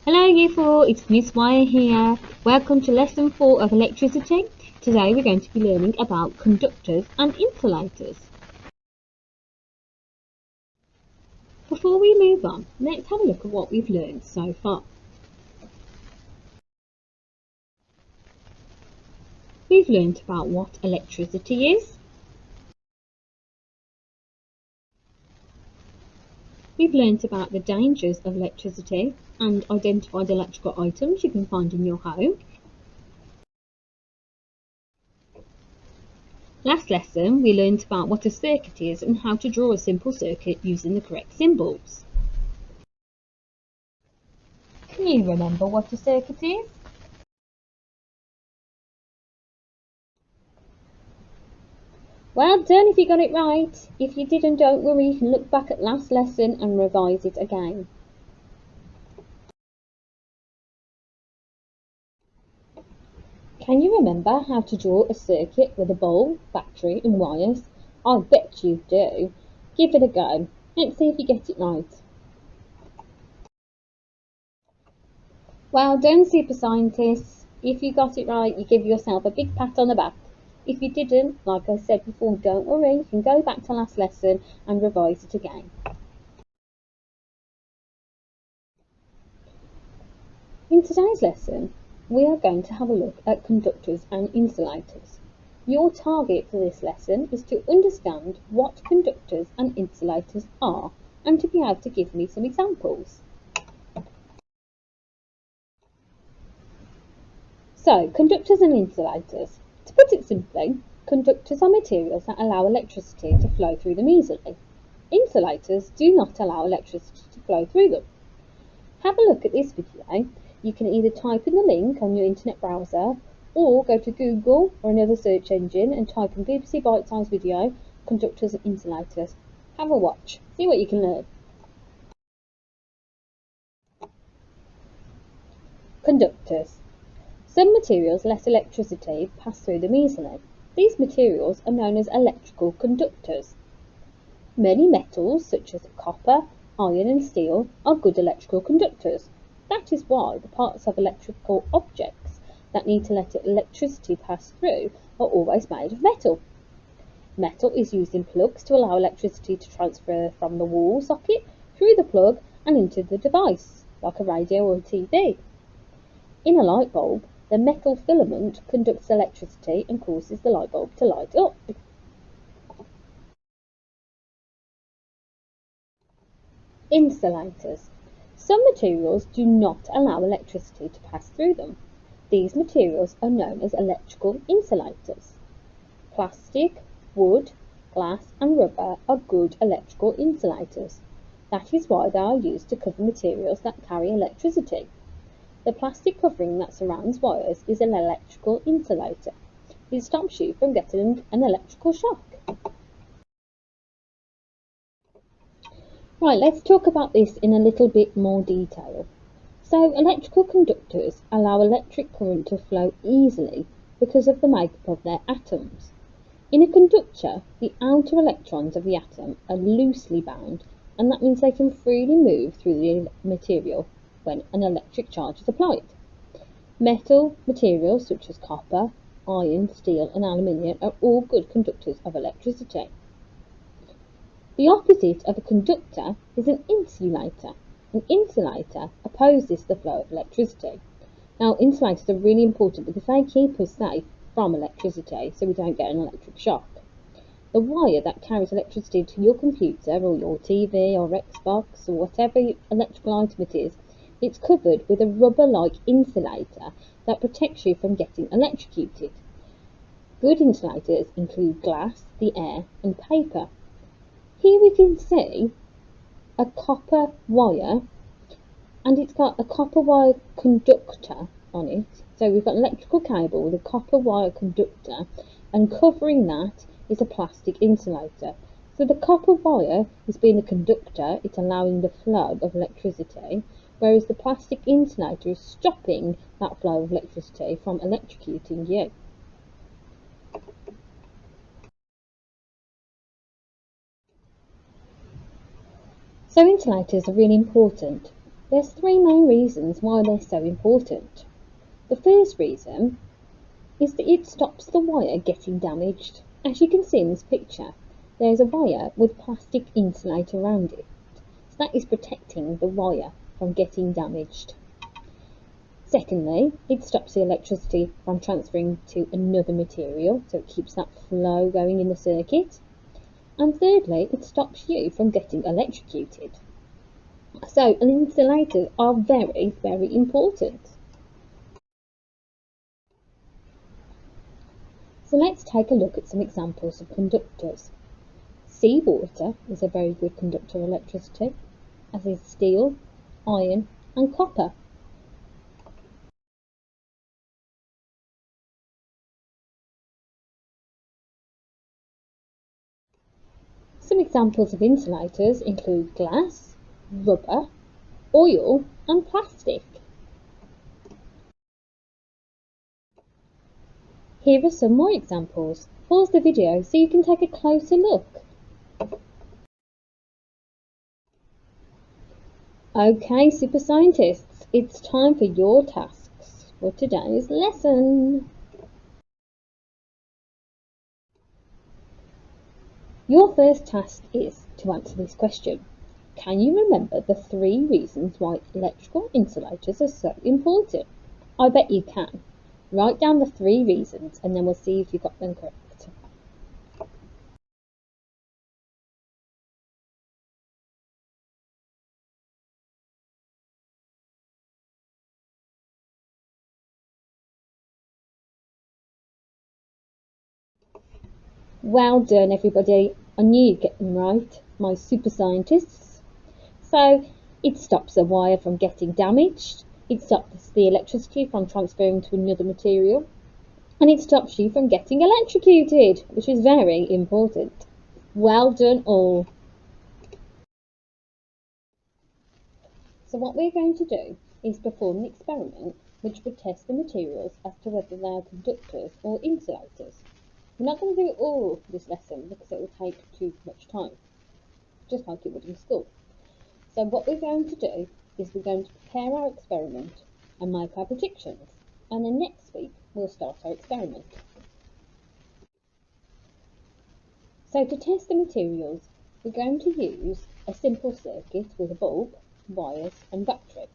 Hello Year 4, it's Miss Wyer here. Welcome to Lesson 4 of Electricity. Today we're going to be learning about conductors and insulators. Before we move on, let's have a look at what we've learned so far. We've learned about what electricity is. We've learned about the dangers of electricity and identified electrical items you can find in your home. Last lesson, we learned about what a circuit is and how to draw a simple circuit using the correct symbols. Can you remember what a circuit is? Well done if you got it right. If you didn't, don't worry, you can look back at last lesson and revise it again. Can you remember how to draw a circuit with a bulb, battery and wires? I bet you do. Give it a go. Let's see if you get it right. Well done, super scientists. If you got it right, you give yourself a big pat on the back. If you didn't, like I said before, don't worry, you can go back to last lesson and revise it again. In today's lesson, we are going to have a look at conductors and insulators. Your target for this lesson is to understand what conductors and insulators are and to be able to give me some examples. So, conductors and insulators. To put it simply, conductors are materials that allow electricity to flow through them easily. Insulators do not allow electricity to flow through them. Have a look at this video. You can either type in the link on your internet browser or go to Google or another search engine and type in BBC Bite Size Video, Conductors and Insulators. Have a watch. See what you can learn. Conductors. Some materials let electricity pass through them easily. These materials are known as electrical conductors. Many metals, such as copper, iron and steel, are good electrical conductors. That is why the parts of electrical objects that need to let electricity pass through are always made of metal. Metal is used in plugs to allow electricity to transfer from the wall socket through the plug and into the device, like a radio or a TV. In a light bulb, the metal filament conducts electricity and causes the light bulb to light up. Insulators. Some materials do not allow electricity to pass through them. These materials are known as electrical insulators. Plastic, wood, glass and rubber are good electrical insulators. That is why they are used to cover materials that carry electricity. The plastic covering that surrounds wires is an electrical insulator. It stops you from getting an electrical shock. Right, let's talk about this in a little bit more detail. So, electrical conductors allow electric current to flow easily because of the makeup of their atoms. In a conductor, the outer electrons of the atom are loosely bound, and that means they can freely move through the material when an electric charge is applied. Metal materials such as copper, iron, steel and aluminium are all good conductors of electricity. The opposite of a conductor is an insulator. An insulator opposes the flow of electricity. Now, insulators are really important because they keep us safe from electricity so we don't get an electric shock. The wire that carries electricity to your computer or your TV or Xbox or whatever electrical item it is, it's covered with a rubber-like insulator that protects you from getting electrocuted. Good insulators include glass, the air and paper. Here we can see a copper wire and it's got a copper wire conductor on it. So we've got an electrical cable with a copper wire conductor and covering that is a plastic insulator. So the copper wire is being a conductor, it's allowing the flow of electricity, whereas the plastic insulator is stopping that flow of electricity from electrocuting you. So insulators are really important. There's three main reasons why they're so important. The first reason is that it stops the wire getting damaged. As you can see in this picture, there's a wire with plastic insulator around it. So that is protecting the wire from getting damaged. Secondly, it stops the electricity from transferring to another material, so it keeps that flow going in the circuit. And thirdly, it stops you from getting electrocuted. So insulators are very, very important. So let's take a look at some examples of conductors. Seawater is a very good conductor of electricity, as is steel, iron and copper. Some examples of insulators include glass, rubber, oil and plastic. Here are some more examples. Pause the video so you can take a closer look. Okay, super scientists, it's time for your tasks for today's lesson. Your first task is to answer this question. Can you remember the three reasons why electrical insulators are so important? I bet you can. Write down the three reasons and then we'll see if you got them correct. Well done everybody. I knew you'd get them right, my super scientists. So it stops the wire from getting damaged, it stops the electricity from transferring to another material, and it stops you from getting electrocuted, which is very important. Well done all. So what we're going to do is perform an experiment which would test the materials as to whether they are conductors or insulators. We're not going to do it all for this lesson because it will take too much time, just like it would in school. So what we're going to do is we're going to prepare our experiment and make our predictions, and then next week we'll start our experiment. So to test the materials, we're going to use a simple circuit with a bulb, wires and battery.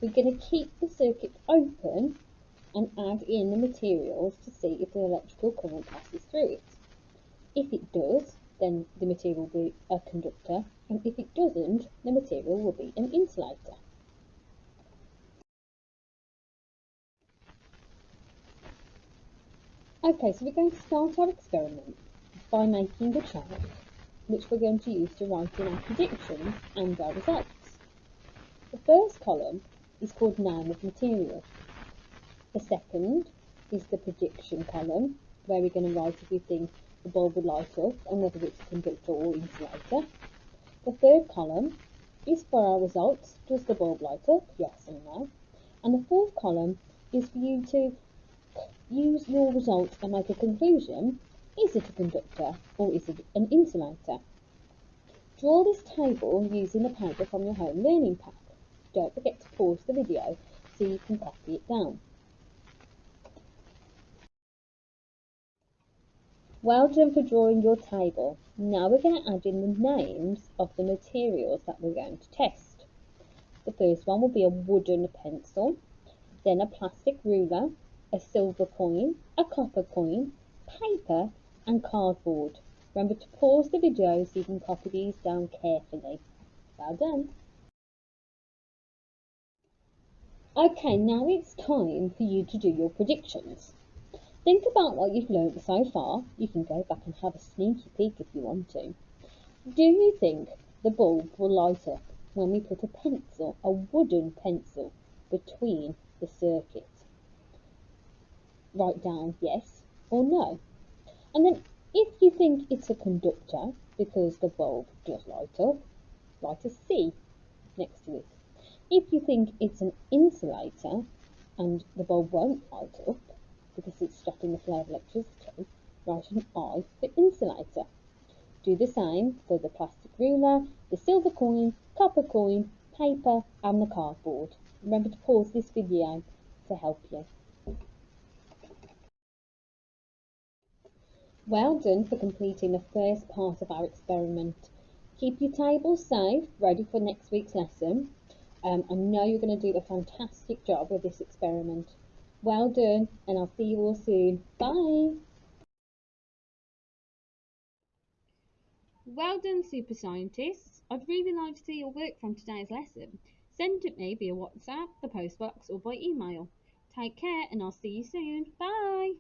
We're going to keep the circuit open and add in the materials to see if the electrical current passes through it. If it does, then the material will be a conductor, and if it doesn't, the material will be an insulator. Okay, so we're going to start our experiment by making a chart which we're going to use to write in our predictions and our results. The first column is called name of material. The second is the prediction column, where we're going to write if we think the bulb will light up and whether it's a conductor or insulator. The third column is for our results. Does the bulb light up? Yes or no. And the fourth column is for you to use your results and make a conclusion. Is it a conductor or is it an insulator? Draw this table using the paper from your home learning pack. Don't forget to pause the video so you can copy it down. Well done for drawing your table. Now we're going to add in the names of the materials that we're going to test. The first one will be a wooden pencil, then a plastic ruler, a silver coin, a copper coin, paper and cardboard. Remember to pause the video so you can copy these down carefully. Well done. Okay, now it's time for you to do your predictions. Think about what you've learnt so far. You can go back and have a sneaky peek if you want to. Do you think the bulb will light up when we put a pencil, a wooden pencil, between the circuit? Write down yes or no. And then if you think it's a conductor, because the bulb does light up, write a C next to it. If you think it's an insulator and the bulb won't light up, because it's stopping the flow of electricity, write an I for insulator. Do the same for the plastic ruler, the silver coin, copper coin, paper and the cardboard. Remember to pause this video to help you. Well done for completing the first part of our experiment. Keep your table safe, ready for next week's lesson. I know you're going to do a fantastic job with this experiment. Well done, and I'll see you all soon. Bye! Well done, super scientists. I'd really like to see your work from today's lesson. Send it me via WhatsApp, the postbox, or by email. Take care, and I'll see you soon. Bye!